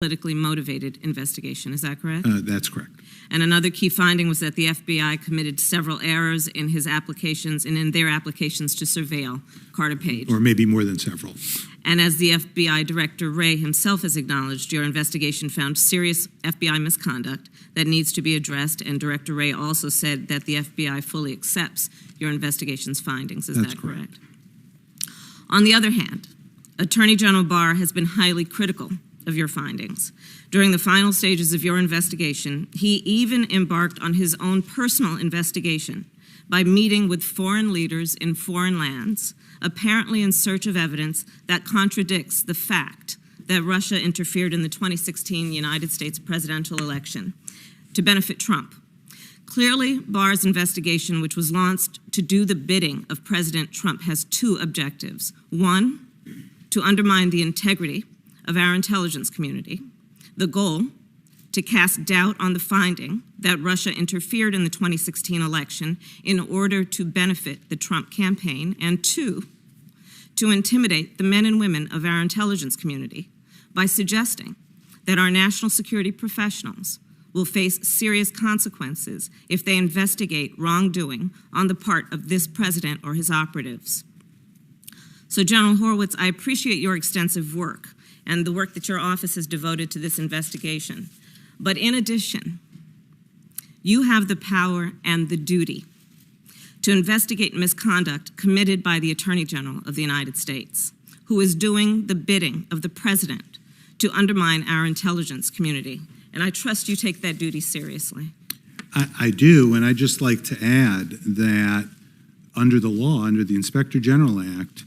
politically motivated investigation. Is that correct? That's correct. And another key finding was that the FBI committed several errors in his applications and in their applications to surveil Carter Page. Or maybe more than several. And as the FBI Director Wray himself has acknowledged, your investigation found serious FBI misconduct that needs to be addressed, and Director Wray also said that the FBI fully accepts your investigation's findings. Is That's that correct? On the other hand, Attorney General Barr has been highly critical of your findings. During the final stages of your investigation, he even embarked on his own personal investigation by meeting with foreign leaders in foreign lands, apparently in search of evidence that contradicts the fact that Russia interfered in the 2016 United States presidential election to benefit Trump. Clearly, Barr's investigation, which was launched to do the bidding of President Trump, has two objectives. One, to undermine the integrity of our intelligence community. The goal, to cast doubt on the finding that Russia interfered in the 2016 election in order to benefit the Trump campaign. And two, to intimidate the men and women of our intelligence community by suggesting that our national security professionals will face serious consequences if they investigate wrongdoing on the part of this president or his operatives. So, General Horowitz, I appreciate your extensive work and the work that your office has devoted to this investigation. But in addition, you have the power and the duty to investigate misconduct committed by the Attorney General of the United States, who is doing the bidding of the President to undermine our intelligence community. And I trust you take that duty seriously. I do, and I'd just like to add that under the law, under the Inspector General Act,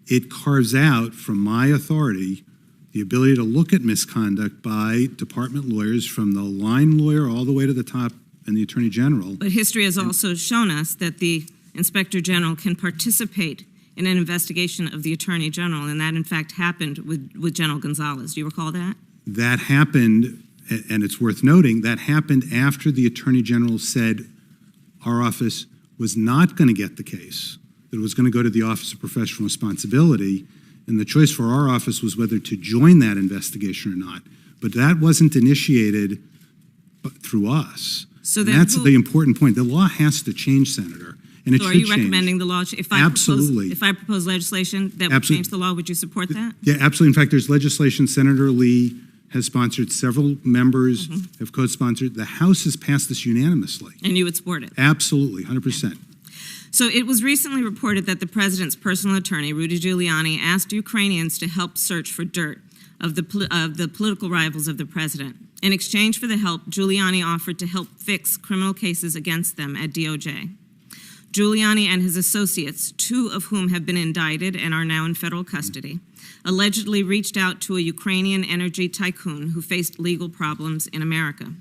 it carves out from my authority the ability to look at misconduct by department lawyers from the line lawyer all the way to the top and the Attorney General. But history has also shown us that the Inspector General can participate in an investigation of the Attorney General, and that in fact happened with General Gonzalez. Do you recall that? That happened, and it's worth noting, that happened after the Attorney General said our office was not going to get the case, that it was going to go to the Office of Professional Responsibility, and the choice for our office was whether to join that investigation or not. But that wasn't initiated through us. So that's the important point. The law has to change, Senator, and it should change. So are you recommending the law? Absolutely. If I propose legislation that would change the law, would you support that? Yeah, absolutely. In fact, there's legislation. Senator Lee has sponsored, several members have co-sponsored. The House has passed this unanimously. And you would support it? Absolutely, 100%. So it was recently reported that the president's personal attorney, Rudy Giuliani, asked Ukrainians to help search for dirt of the political rivals of the president. In exchange for the help, Giuliani offered to help fix criminal cases against them at DOJ. Giuliani and his associates, two of whom have been indicted and are now in federal custody, allegedly reached out to a Ukrainian energy tycoon who faced legal problems in America.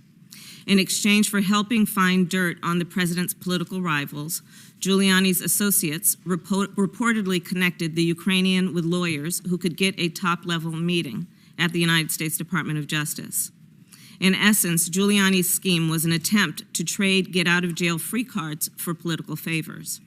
In exchange for helping find dirt on the president's political rivals, Giuliani's associates reportedly connected the Ukrainian with lawyers who could get a top-level meeting at the United States Department of Justice. In essence, Giuliani's scheme was an attempt to trade get-out-of-jail-free cards for political favors.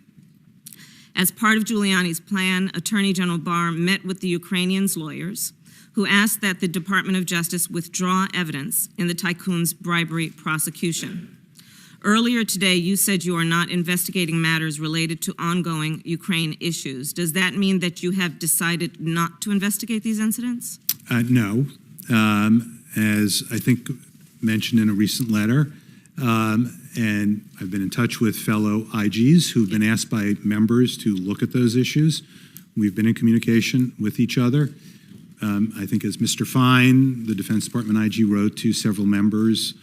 As part of Giuliani's plan, Attorney General Barr met with the Ukrainians' lawyers, who asked that the Department of Justice withdraw evidence in the tycoon's bribery prosecution. Earlier today, you said you are not investigating matters related to ongoing Ukraine issues. Does that mean that you have decided not to investigate these incidents? No. As I think mentioned in a recent letter, and I've been in touch with fellow IGs who've been asked by members to look at those issues. We've been in communication with each other. I think as Mr. Fine, the Defense Department IG, wrote to several members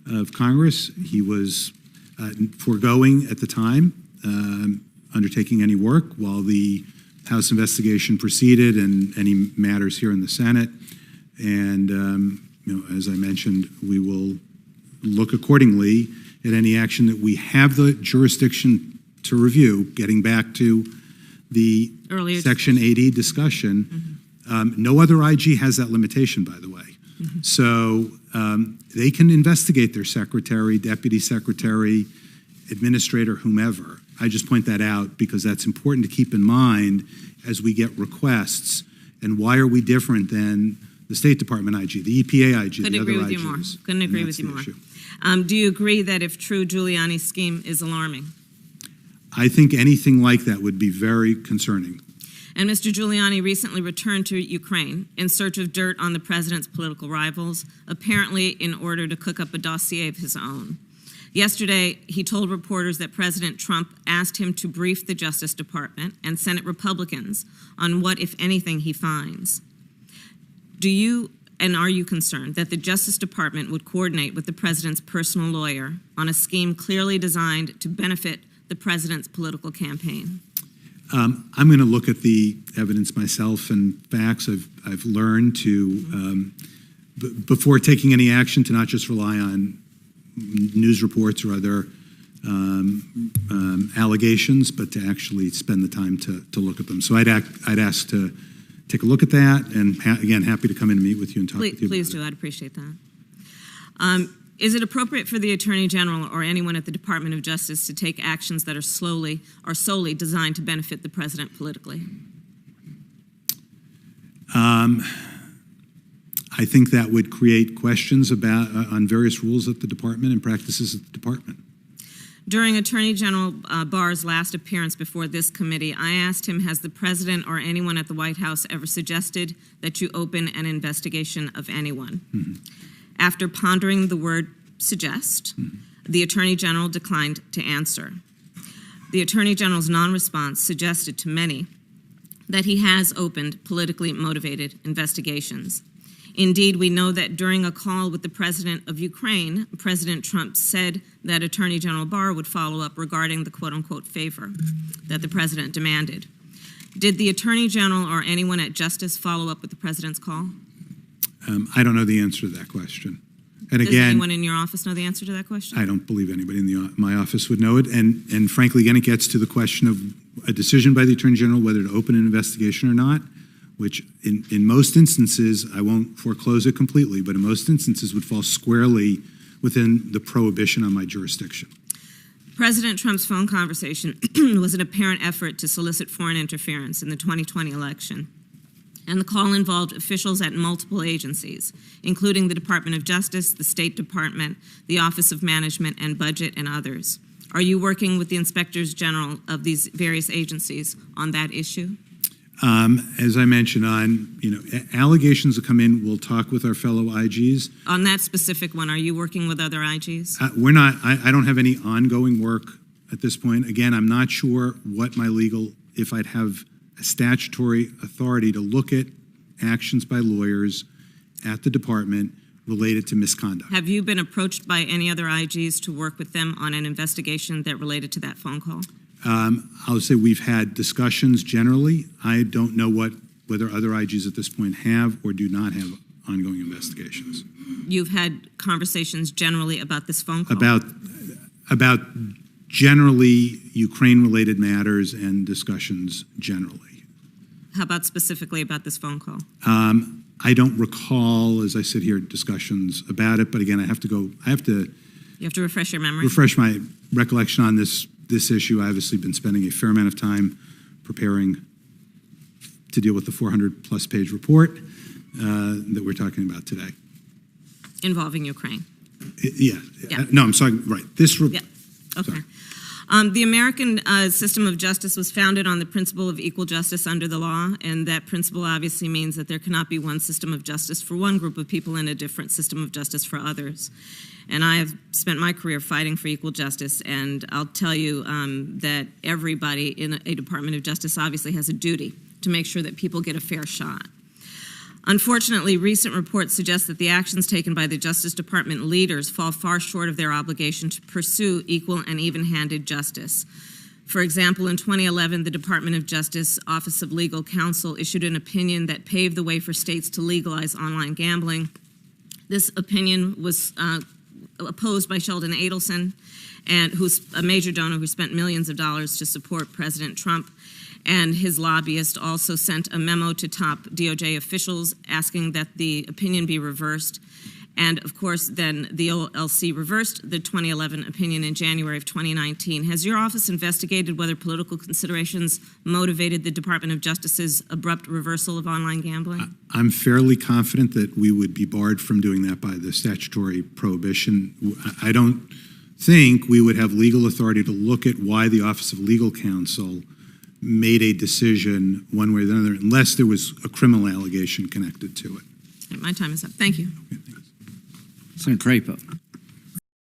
of Congress, he was foregoing at the time undertaking any work while the House investigation proceeded and any matters here in the Senate. And as I mentioned, we will look accordingly at any action that we have the jurisdiction to review. Getting back to the earlier Section 80 discussion, no other IG has that limitation, by the way. So they can investigate their secretary, deputy secretary, administrator, whomever. I just point that out because that's important to keep in mind as we get requests. And why are we different than the State Department IG, the EPA IG, Couldn't the other agree with you more. IGs. Couldn't And agree that's with you the more. issue. Do you agree that if true, Giuliani's scheme is alarming? I think anything like that would be very concerning. And Mr. Giuliani recently returned to Ukraine in search of dirt on the president's political rivals, apparently in order to cook up a dossier of his own. Yesterday, he told reporters that President Trump asked him to brief the Justice Department and Senate Republicans on what, if anything, he finds. Do you and are you concerned that the Justice Department would coordinate with the president's personal lawyer on a scheme clearly designed to benefit the president's political campaign? I'm going to look at the evidence myself and facts. I've learned to, before taking any action, to not just rely on news reports or other allegations, but to actually spend the time to look at them. So I'd ask to take a look at that, and again, happy to come in and meet with you and talk with you. Please do. I'd appreciate that. Is it appropriate for the Attorney General or anyone at the Department of Justice to take actions that are solely designed to benefit the president politically? I think that would create questions about on various rules at the department and practices at the department. During Attorney General Barr's last appearance before this committee, I asked him, has the president or anyone at the White House ever suggested that you open an investigation of anyone? Mm-hmm. After pondering the word suggest, the Attorney General declined to answer. The Attorney General's non-response suggested to many that he has opened politically motivated investigations. Indeed, we know that during a call with the president of Ukraine, President Trump said that Attorney General Barr would follow up regarding the quote-unquote favor that the president demanded. Did the Attorney General or anyone at Justice follow up with the president's call? I don't know the answer to that question. And Does again, anyone in your office know the answer to that question? I don't believe anybody in my office would know it. And frankly, again, it gets to the question of a decision by the Attorney General whether to open an investigation or not, which in most instances, I won't foreclose it completely, but in most instances would fall squarely within the prohibition on my jurisdiction. President Trump's phone conversation was an apparent effort to solicit foreign interference in the 2020 election. And the call involved officials at multiple agencies, including the Department of Justice, the State Department, the Office of Management and Budget, and others. Are you working with the inspectors general of these various agencies on that issue? As I mentioned, allegations that come in, we'll talk with our fellow IGs. On that specific one, are you working with other IGs? We're not. I don't have any ongoing work at this point. Again, I'm not sure what if I'd have a statutory authority to look at actions by lawyers at the department related to misconduct. Have you been approached by any other IGs to work with them on an investigation that related to that phone call? I'll say we've had discussions generally. I don't know whether other IGs at this point have or do not have ongoing investigations. You've had conversations generally about this phone call? About generally Ukraine-related matters and discussions generally. How about specifically about this phone call? I don't recall, as I sit here, discussions about it. But again, I have to. You have to refresh your memory? Refresh my recollection on this issue. I've obviously been spending a fair amount of time preparing to deal with the 400-plus page report that we're talking about today. Involving Ukraine? Yeah. No, I'm sorry. Right. Yeah. Okay. The American system of justice was founded on the principle of equal justice under the law, and that principle obviously means that there cannot be one system of justice for one group of people and a different system of justice for others. And I have spent my career fighting for equal justice, and I'll tell you that everybody in a Department of Justice obviously has a duty to make sure that people get a fair shot. Unfortunately, recent reports suggest that the actions taken by the Justice Department leaders fall far short of their obligation to pursue equal and even-handed justice. For example, in 2011, the Department of Justice Office of Legal Counsel issued an opinion that paved the way for states to legalize online gambling. This opinion was opposed by Sheldon Adelson, who's a major donor who spent millions of dollars to support President Trump. And his lobbyist also sent a memo to top DOJ officials asking that the opinion be reversed. And of course, then the OLC reversed the 2011 opinion in January of 2019. Has your office investigated whether political considerations motivated the Department of Justice's abrupt reversal of online gambling? I'm fairly confident that we would be barred from doing that by the statutory prohibition. I don't think we would have legal authority to look at why the Office of Legal Counsel made a decision one way or the other unless there was a criminal allegation connected to it. My time is up. Thank you. Okay, thanks. Senator Crapo.